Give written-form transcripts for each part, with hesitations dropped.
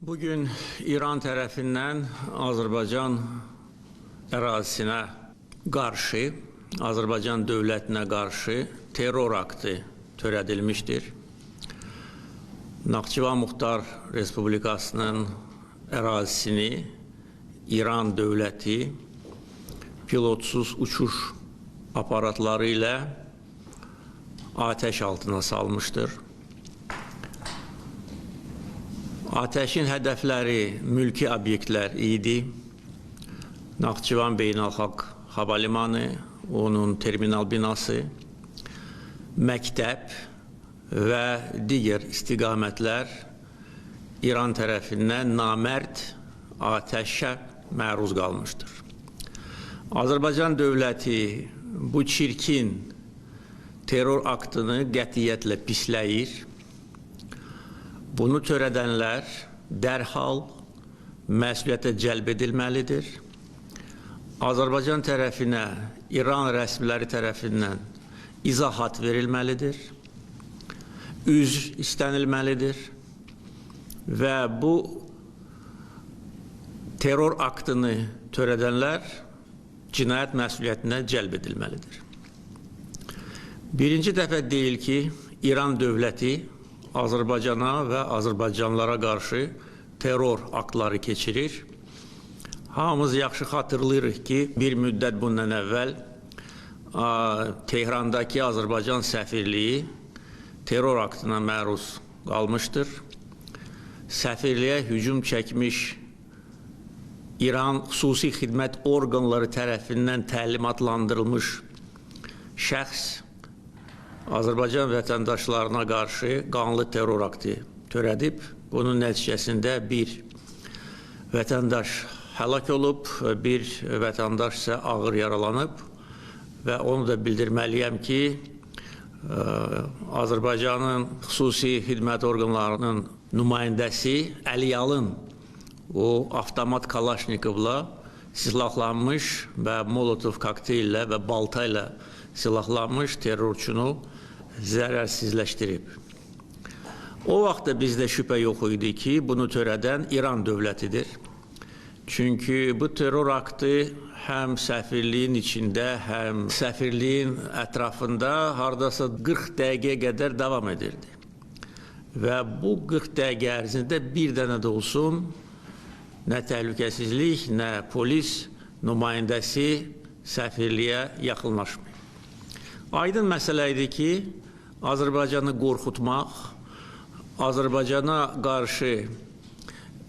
Bugün İran tərəfindən Azərbaycan ərazisinə qarşı, Azərbaycan dövlətinə qarşı terror aktı törədilmişdir. Naxçıvan Muxtar Respublikasının ərazisini İran dövləti pilotsuz uçuş aparatları ilə ateş altına salmışdır. Ateşin hədəfləri mülki obyektlər idi. Naxçıvan Beynəlxalq Hava Limanı, onun terminal binası, məktəb və digər istiqamətlər İran tərəfindən namərd ateşə məruz qalmışdır. Azərbaycan dövləti bu çirkin terror aktını qətiyyətlə pisləyir. Bunu törədənlər dərhal məsuliyyətə cəlb edilməlidir. Azərbaycan tərəfinə İran rəsmiləri tərəfindən izahat verilməlidir. Üzr istənilməlidir və bu terror aktını törədənlər cinayət məsuliyyətinə cəlb edilməlidir. Birinci dəfə deyil ki, İran dövləti Azərbaycana və Azərbaycanlılara qarşı terror aktları keçirir. Hamımız yaxşı xatırlayırıq ki, bir müddət bundan əvvəl Tehrandakı Azərbaycan səfirliyi terror aktına məruz qalmışdır. Səfirliyə hücum çəkmiş İran xüsusi xidmət orqanları tərəfindən təlimatlandırılmış şəxs Azərbaycan vətəndaşlarına qarşı qanlı terror aktı törədib. Bunun nəticəsində bir vətəndaş həlak olub, bir vətəndaş isə ağır yaralanıb və onu da bildirməliyəm ki, Azərbaycanın xüsusi xidmət orqanlarının nümayəndəsi Əliyalın o avtomat Kalaşnikovla silahlanmış və Molotov kokteyllə və balta ilə silahlanmış terrorçunu zərərsizləşdirib. O vaxtda bizdə şübhə yox idi ki, bunu törədən İran dövlətidir. Çünki bu terror aktı həm səfirliyin içində, həm səfirliyin ətrafında hardasa 40 dəqiqəyə qədər davam edirdi. Və bu 40 dəqiqə ərzində bir dənə də olsun, nə təhlükəsizlik, nə polis nümayəndəsi səfirliyə yaxınlaşmıyor. Aydın məsələ idi ki, Azərbaycanı qorxutmaq, Azərbaycana qarşı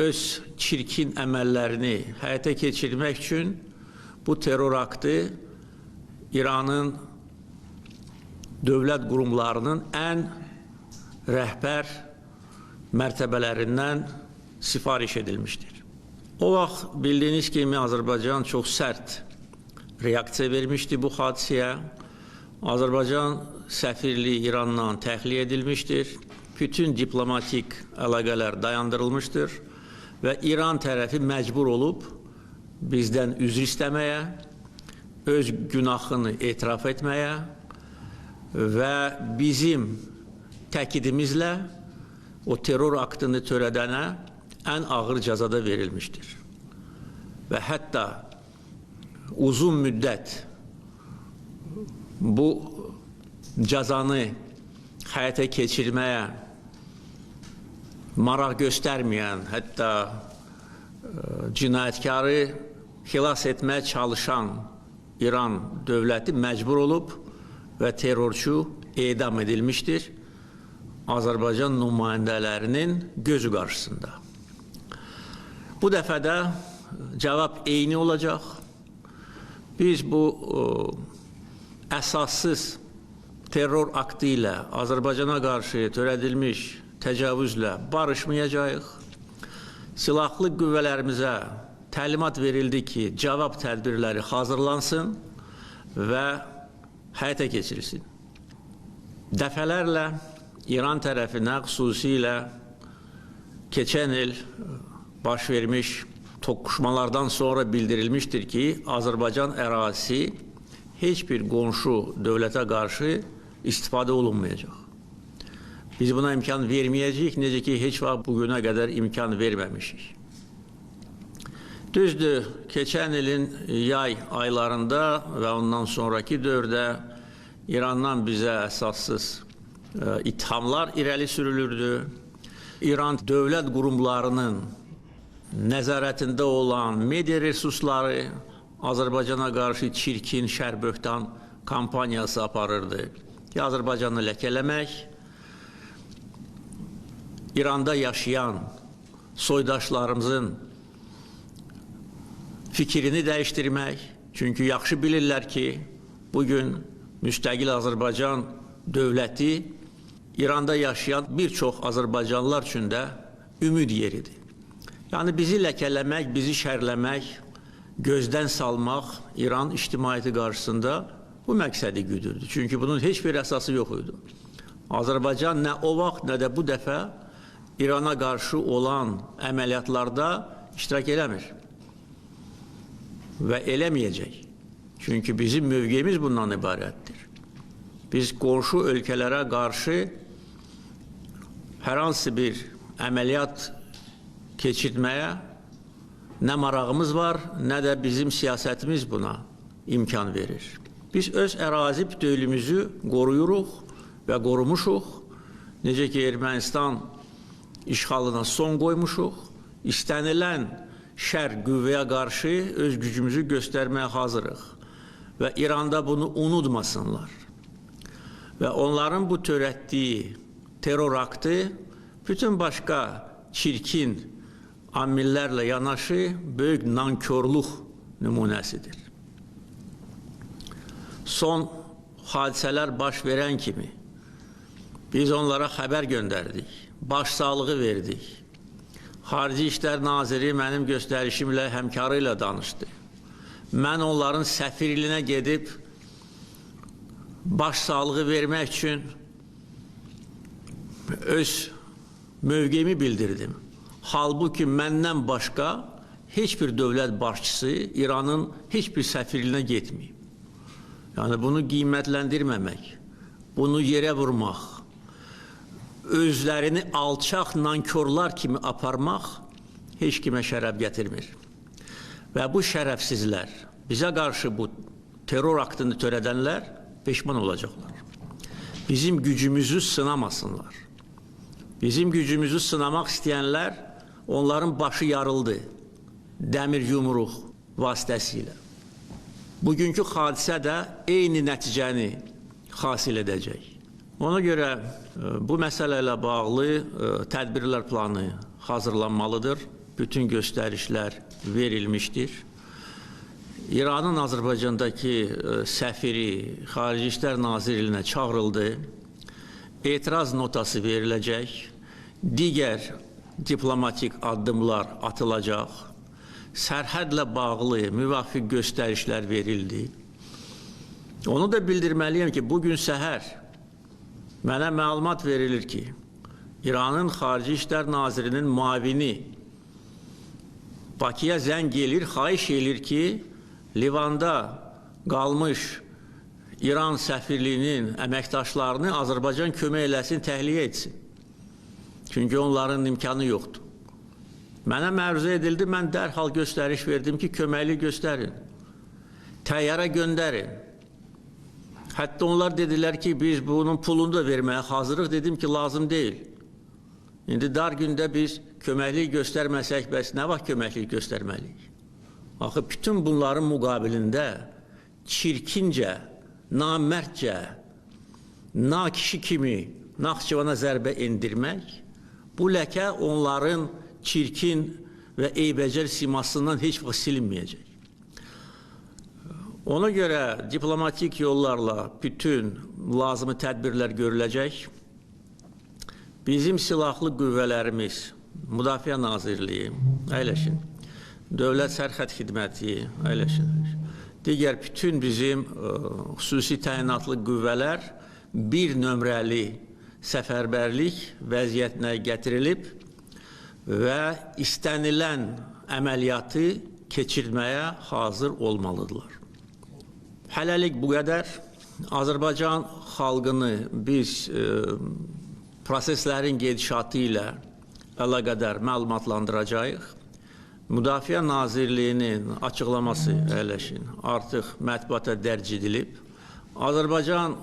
öz çirkin əməllərini həyata keçirmək üçün bu terror aktı İranın dövlət qurumlarının ən rəhbər mərtəbələrindən sifariş edilmişdir. O vaxt bildiyiniz kimi Azərbaycan çox sərt reaksiya vermişdi bu hadisəyə. Azərbaycan səfirliyi İrandan təxliyə edilmişdir. Bütün diplomatik əlaqələr dayandırılmışdır və İran tərəfi məcbur olub bizdən üzr istəməyə, öz günahını etiraf etməyə və bizim təkidimizlə o terror aktını törədənə ən ağır cəzada verilmişdir. Və hətta uzun müddət bu cəzanı həyata keçirməyə maraq göstərməyən, hətta cinayətkarı xilas etməyə çalışan İran dövləti məcbur olub və terrorçu edam edilmişdir Azərbaycan nümayəndələrinin gözü qarşısında. Bu dəfə də cavab eyni olacaq. Biz bu əsassız terror aktı ilə Azərbaycana qarşı törədilmiş təcavüzlə barışmayacağıq. Silahlı qüvvələrimizə təlimat verildi ki, cavab tədbirləri hazırlansın və həyata keçirilsin. Dəfələrlə İran tərəfinə xüsusilə keçən il baş vermiş toqquşmalardan sonra bildirilmişdir ki, Azərbaycan ərazisi heç bir qonşu dövlətə qarşı istifadə olunmayacaq. Biz buna imkan verməyəcəyik, necə ki, heç vaxt bugüne qədər imkan verməmişik. Düzdür, keçən ilin yay aylarında və ondan sonraki dövrdə İrandan bizə əsassız ithamlar irəli sürülürdü. İran dövlət qurumlarının nəzarətində olan media resursları Azərbaycana qarşı çirkin, şərböhtan kampaniyası aparırdı. Azərbaycanı ləkələmək, İranda yaşayan soydaşlarımızın fikrini dəyişdirmək. Çünki yaxşı bilirlər ki, bugün müstəqil Azərbaycan dövləti İranda yaşayan bir çox Azərbaycanlılar üçün də ümid yeridir. Yəni bizi ləkələmək, bizi şərləmək, gözdən salmaq İran ictimaiyyəti qarşısında bu məqsədi güdürdü. Çünki bunun heç bir əsası yox idi. Azərbaycan nə o vaxt, nə də bu dəfə İrana qarşı olan əməliyyatlarda iştirak eləmir və eləməyəcək. Çünki bizim mövqeyimiz bundan ibarətdir. Biz qonşu ölkələrə qarşı hər hansı bir əməliyyat keçirtməyə nə marağımız var, nə də bizim siyasətimiz buna imkan verir. Biz öz ərazi bütövlüyümüzü qoruyuruq və qorumuşuq. Necə ki, Ermənistan işğalına son qoymuşuq. İstənilən şər qüvvəyə qarşı öz gücümüzü göstərməyə hazırıq. Və İranda bunu unutmasınlar. Və onların bu törətdiyi terror aktı bütün başqa çirkin amillərlə yanaşı böyük nankörlük nümunəsidir. Son hadisələr baş verən kimi biz onlara xəbər göndərdik, başsağlığı verdik. Xarici İşlər Naziri mənim göstərişimlə, həmkarı ilə danışdı. Mən onların səfirliyinə gedib başsağlığı vermək üçün öz mövqeyimi bildirdim. Halbuki məndən başqa heç bir dövlət başçısı İranın heç bir səfirliyinə getməyib. Yəni bunu qiymətləndirməmək, bunu yerə vurmaq, özlərini alçaq nankörlər kimi aparmaq heç kimə şərəf gətirmir. Və bu şərəfsizlər, bizə qarşı bu terror aktını törədənlər peşman olacaqlar. Bizim gücümüzü sınamasınlar. Bizim gücümüzü sınamaq istəyənlər, onların başı yarıldı dəmir yumruq vasitəsilə. Bugünkü hadisə də eyni nəticəni hasil edəcək. Ona görə bu məsələ ilə bağlı tədbirlər planı hazırlanmalıdır. Bütün göstərişlər verilmişdir. İranın Azərbaycandakı səfiri Xarici İşlər Nazirliyinə çağırıldı. Etiraz notası veriləcək. Digər diplomatik addımlar atılacaq. Sərhədlə bağlı müvafiq göstərişlər verildi. Onu da bildirməliyəm ki, bugün səhər mənə məlumat verilir ki, İranın Xarici İşlər Nazirinin müavini Bakıya zəng gelir, xahiş edir ki, Livanda qalmış İran səfirliyinin əməkdaşlarını Azərbaycan kömək eləsin, təxliyə etsin. Çünki onların imkanı yoxdur. Mənə məruzə edildi, mən dərhal göstəriş verdim ki, köməkli göstərin, təyyarə göndərin. Hətta onlar dedilər ki, biz bunun pulunu da verməyə hazırıq, dedim ki, lazım deyil. İndi dar gündə biz köməklik göstərməsək, bəs nə vaxt köməklik göstərməliyik? Axı, bütün bunların müqabilində çirkincə, namərdcə, nakişi kimi Naxçıvana zərbə endirmək, bu ləkə onların çirkin və eybəcər simasından heç vaxt silinməyəcək. Ona görə diplomatik yollarla bütün lazımi tədbirlər görüləcək. Bizim silahlı qüvvələrimiz, Müdafiə Nazirliyi, əyləşin, Dövlət Sərhəd Xidməti, əyləşin, digər bütün bizim xüsusi təyinatlı qüvvələr bir nömrəli səfərbərlik vəziyyətinə gətirilib və istənilən əməliyyatı keçirməyə hazır olmalıdırlar. Hələlik bu qədər. Azərbaycan xalqını biz proseslərin gedişatı ilə əlaqədar məlumatlandıracağıq. Müdafiə Nazirliyinin açıqlaması əyləşin artıq mətbuata dərc edilib. Azərbaycan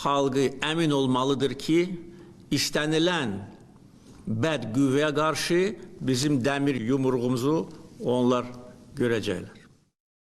xalqı əmin olmalıdır ki, istənilən bəd qüvvəyə qarşı bizim dəmir yumruğumuzu onlar görəcəklər.